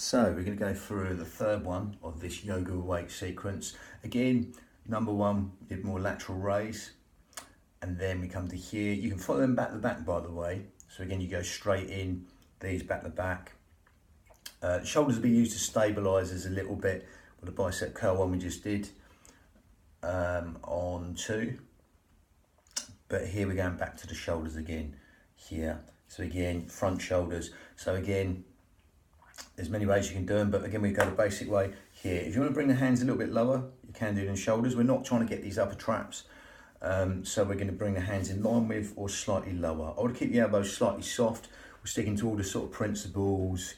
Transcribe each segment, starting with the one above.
So we're going to go through the third one of this yoga awake sequence. Again, number one, did more lateral raise, and then we come to here. You can follow them back to back, by the way. So again, you go straight in, these back to back. The shoulders will be used as stabilizers a little bit with the bicep curl one we just did on two. But here we're going back to the shoulders again here. So again, front shoulders. So again, there's many ways you can do them, but again, we go the basic way here. If you want to bring the hands a little bit lower, you can do it in shoulders. We're not trying to get these upper traps. So we're going to bring the hands in line with or slightly lower. I would keep the elbows slightly soft. We're sticking to all the sort of principles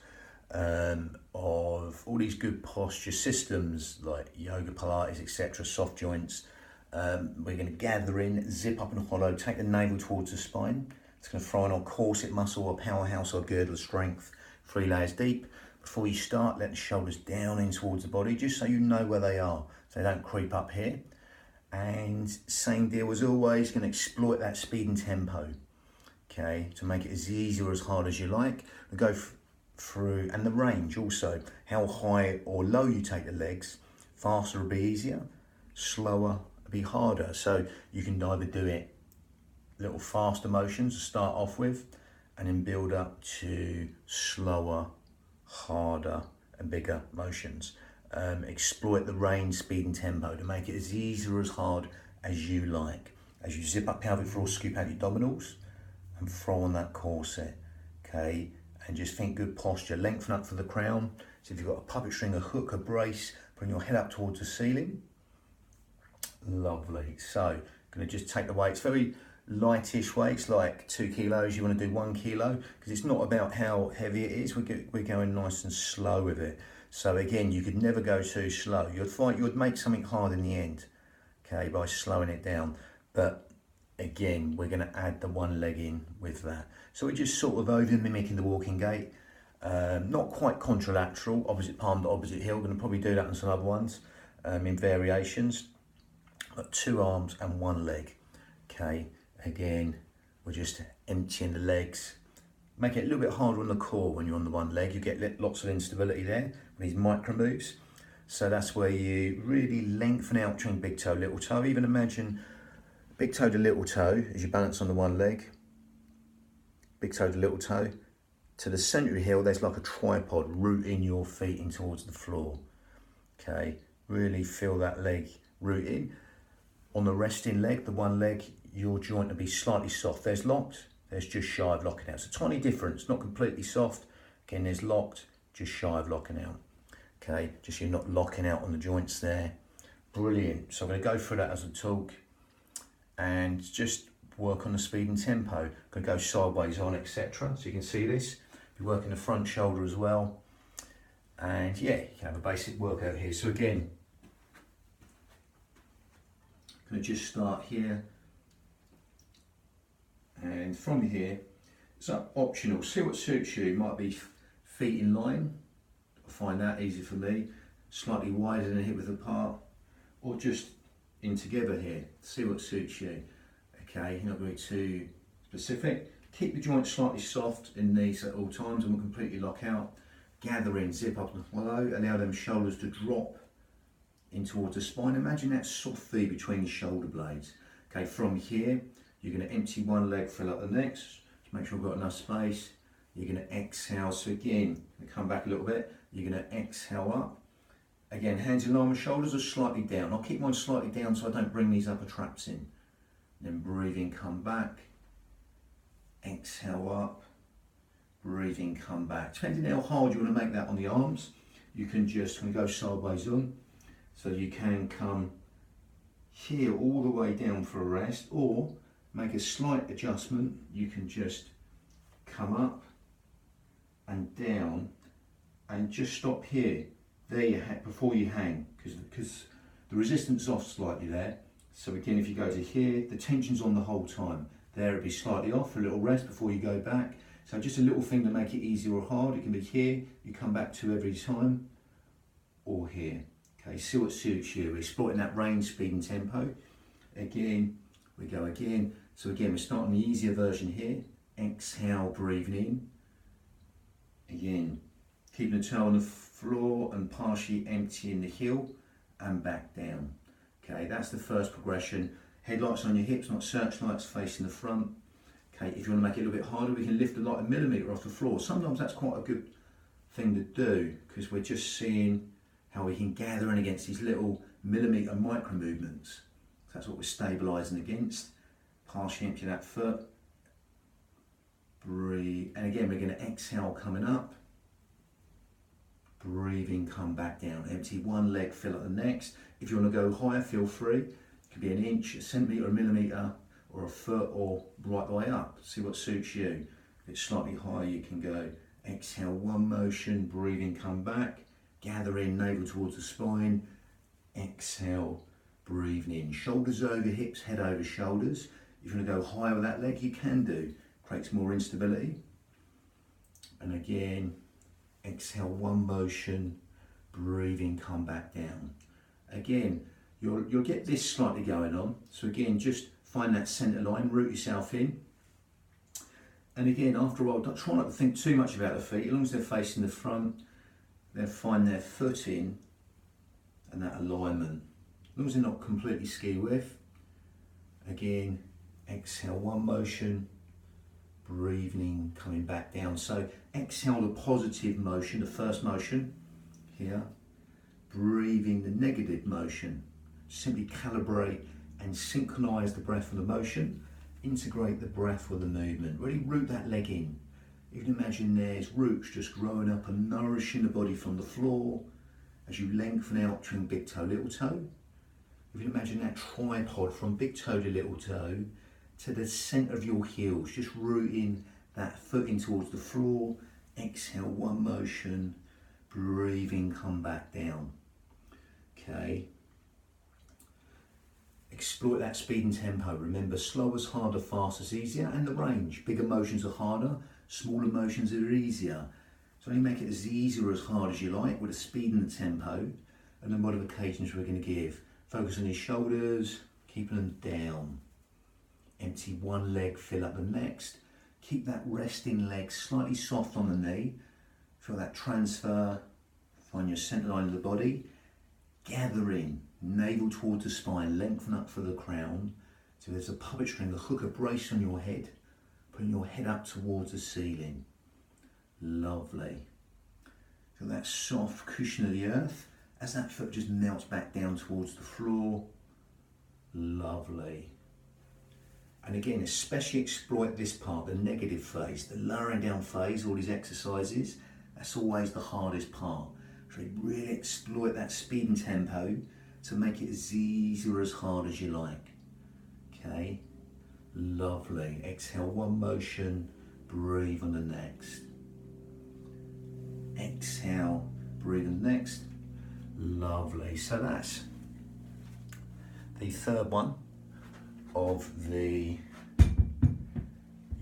of all these good posture systems like yoga, Pilates, etc., soft joints. We're going to gather in, zip up and hollow, take the navel towards the spine. It's going to throw in our corset muscle, our powerhouse, our girdle strength, 3 layers deep. Before you start, let the shoulders down in towards the body, just so you know where they are, so they don't creep up here. And same deal as always, going to exploit that speed and tempo, okay, to make it as easy or as hard as you like. We'll go through, and the range also, how high or low you take the legs. Faster will be easier, slower will be harder. So you can either do it little faster motions to start off with, and then build up to slower, harder and bigger motions. Exploit the range, speed and tempo to make it as easy or as hard as you like. As you zip up pelvic floor, scoop out your abdominals and throw on that corset, okay? And just think good posture, lengthen up for the crown. So if you've got a puppet string, a hook, a brace, bring your head up towards the ceiling. Lovely. So gonna just take the weights, very lightish weights, like 2 kilos. You want to do 1 kilo because it's not about how heavy it is. We're going nice and slow with it. So again, you could never go too slow. You'd find you would make something hard in the end, okay, by slowing it down. But again, we're going to add the one leg in with that. So we're just sort of over mimicking the walking gait. Not quite contralateral, opposite palm to opposite heel. Going to probably do that on some other ones in variations. But 2 arms and 1 leg, okay. Again, we're just emptying the legs. Make it a little bit harder on the core when you're on the 1 leg. You get lots of instability there with these micro moves. So that's where you really lengthen out between big toe, little toe. Even imagine big toe to little toe as you balance on the 1 leg. Big toe to little toe. To the centre of your heel, there's like a tripod rooting your feet in towards the floor. Okay, really feel that leg rooting. On the resting leg, the 1 leg, your joint will be slightly soft. There's locked, there's just shy of locking out. It's a tiny difference, not completely soft. Again, there's locked, just shy of locking out. Okay, just you're not locking out on the joints there. Brilliant. So I'm going to go through that as I talk and just work on the speed and tempo. I'm going to go sideways on, etc. So you can see this. Be working the front shoulder as well. And yeah, you can have a basic workout here. So again, going to just start here. And from here, it's optional. See what suits you. It might be feet in line. I find that easy for me. Slightly wider than hip width apart, or just in together here. See what suits you. Okay, you're not going to be too specific. Keep the joints slightly soft in these at all times, and we'll completely lock out. Gather in, zip up and follow. Allow them shoulders to drop in towards the spine. Imagine that soft V between the shoulder blades. Okay, from here, you're going to empty 1 leg, fill up the next. Just make sure we've got enough space. You're going to exhale. So again, come back a little bit. You're going to exhale up. Again, hands in line with shoulders or slightly down. I'll keep mine slightly down so I don't bring these upper traps in. Then breathe in, come back. Exhale up. Breathe in, come back. Depending how hard you want to make that on the arms, you can just go sideways on. So you can come here all the way down for a rest, or make a slight adjustment. You can just come up and down and just stop here. There you before you hang, because the resistance is off slightly there. So again, if you go to here, the tension's on the whole time. There it'll be slightly off for a little rest before you go back. So just a little thing to make it easier or hard. It can be here, you come back to every time, or here. Okay, see what suits you. We're exploiting that range, speed and tempo. Again, we go again. So again, we're starting the easier version here. Exhale, breathing in. Again, keeping the toe on the floor and partially emptying the heel and back down. Okay, that's the first progression. Headlights on your hips, not searchlights facing the front. Okay, if you want to make it a little bit harder, we can lift the light a millimetre off the floor. Sometimes that's quite a good thing to do because we're just seeing how we can gather in against these little millimetre micro movements. That's what we're stabilising against. Partially empty that foot. Breathe, and again we're going to exhale coming up. Breathing, come back down. Empty one leg, fill up the next. If you want to go higher, feel free. It could be an inch, a centimetre, a millimetre, or a foot, or right the way up. See what suits you. If it's slightly higher, you can go exhale, one motion, breathing, come back. Gather in, navel towards the spine. Exhale, breathing in. Shoulders over hips, head over shoulders. If you want to go higher with that leg, you can do. Creates more instability. And again, exhale, one motion, breathing, come back down. Again, you'll get this slightly going on. So again, just find that centre line, root yourself in. And again, after a while, try not to think too much about the feet. As long as they're facing the front, they'll find their footing and that alignment. As long as they're not completely ski width. Again, exhale, one motion, breathing, coming back down. So exhale the positive motion, the first motion here. Breathing the negative motion. Simply calibrate and synchronize the breath with the motion. Integrate the breath with the movement. Really root that leg in. You can imagine there's roots just growing up and nourishing the body from the floor as you lengthen out between big toe, little toe. If you can imagine that tripod from big toe to little toe to the centre of your heels, just rooting that foot in towards the floor. Exhale, one motion, breathing, come back down. Okay. Exploit that speed and tempo. Remember, slow is harder, fast is easier, and the range. Bigger motions are harder, smaller motions are easier. So only make it as easy or as hard as you like with the speed and the tempo, and the modifications we're going to give. Focus on your shoulders, keeping them down. Empty one leg, fill up the next. Keep that resting leg slightly soft on the knee. Feel that transfer. Find your centre line of the body. Gather in, navel towards the spine, lengthen up for the crown. So there's a puppet string, a hook, a brace on your head. Putting your head up towards the ceiling. Lovely. Feel that soft cushion of the earth as that foot just melts back down towards the floor. Lovely. And again, especially exploit this part, the negative phase, the lowering down phase, all these exercises. That's always the hardest part. So really exploit that speed and tempo to make it as easy or as hard as you like. Okay, lovely. Exhale, one motion, breathe on the next. Exhale, breathe on the next. Lovely. So that's the third one of the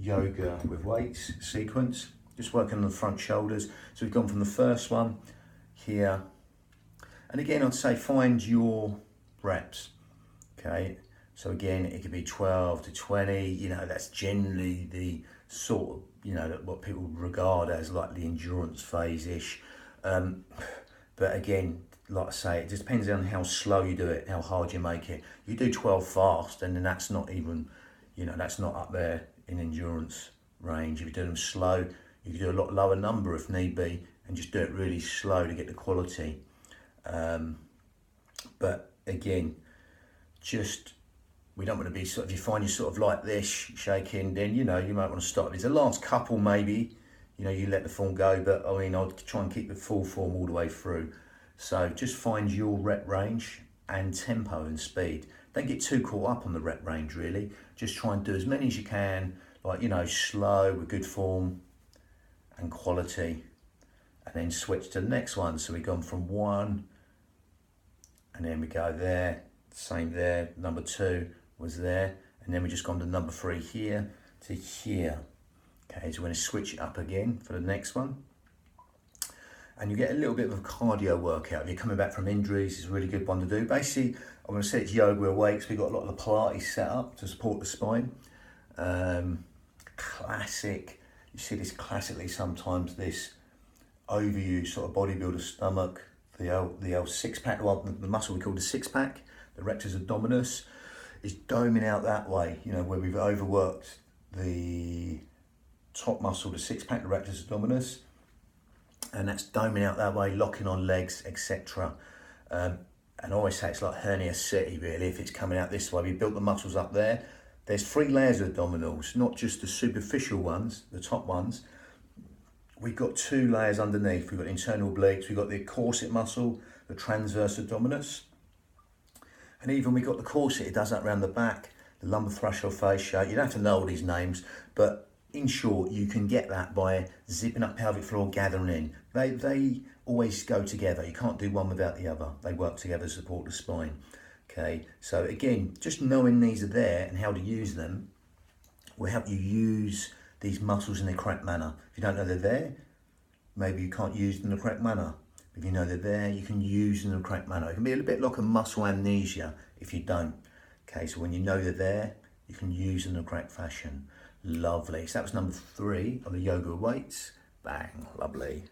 yoga with weights sequence. Just working on the front shoulders. So we've gone from the first one here, and again I'd say find your reps. Okay, so again it could be 12 to 20, you know, that's generally the sort of, you know, what people regard as like the endurance phase-ish, but again, like I say, it just depends on how slow you do it, how hard you make it. You do 12 fast and then that's not even, you know, that's not up there in endurance range. If you do them slow, you can do a lot lower number if need be, and just do it really slow to get the quality. But again, just, we don't want to be sort of, if you find you sort of like this, shaking, then, you know, you might want to stop. There's a last couple maybe, you know, you let the form go, but I mean, I'll try and keep the full form all the way through. So just find your rep range and tempo and speed. Don't get too caught up on the rep range really. Just try and do as many as you can, like, you know, slow with good form and quality, and then switch to the next one. So we've gone from one, and then we go there, same there, number 2 was there, and then we just gone to number 3 here to here. Okay, so we're going to switch it up again for the next one. And you get a little bit of a cardio workout. If you're coming back from injuries, it's a really good one to do. Basically, I'm going to say it's yoga with weights. We've got a lot of the Pilates set up to support the spine. Classic. You see this classically sometimes, this overused sort of bodybuilder stomach, the old six-pack, well, the muscle we call the six-pack, the rectus abdominis, is doming out that way, you know, where we've overworked the top muscle, the six-pack, the rectus abdominis, and that's doming out that way, locking on legs, etc. And I always say it's like hernia city, really, if it's coming out this way. We built the muscles up there. There's 3 layers of abdominals, not just the superficial ones, the top ones. We've got 2 layers underneath. We've got internal obliques, we've got the corset muscle, the transverse abdominis, and even we've got the corset, it does that around the back, the lumbar threshold fascia. You don't have to know all these names, but in short, you can get that by zipping up pelvic floor, gathering in. They always go together. You can't do one without the other. They work together to support the spine. Okay, so again, just knowing these are there and how to use them will help you use these muscles in the correct manner. If you don't know they're there, maybe you can't use them in the correct manner. If you know they're there, you can use them in the correct manner. It can be a little bit like a muscle amnesia if you don't. Okay, so when you know they're there, you can use them in the correct fashion. Lovely. So that was number 3 of the yoga weights. Bang, lovely.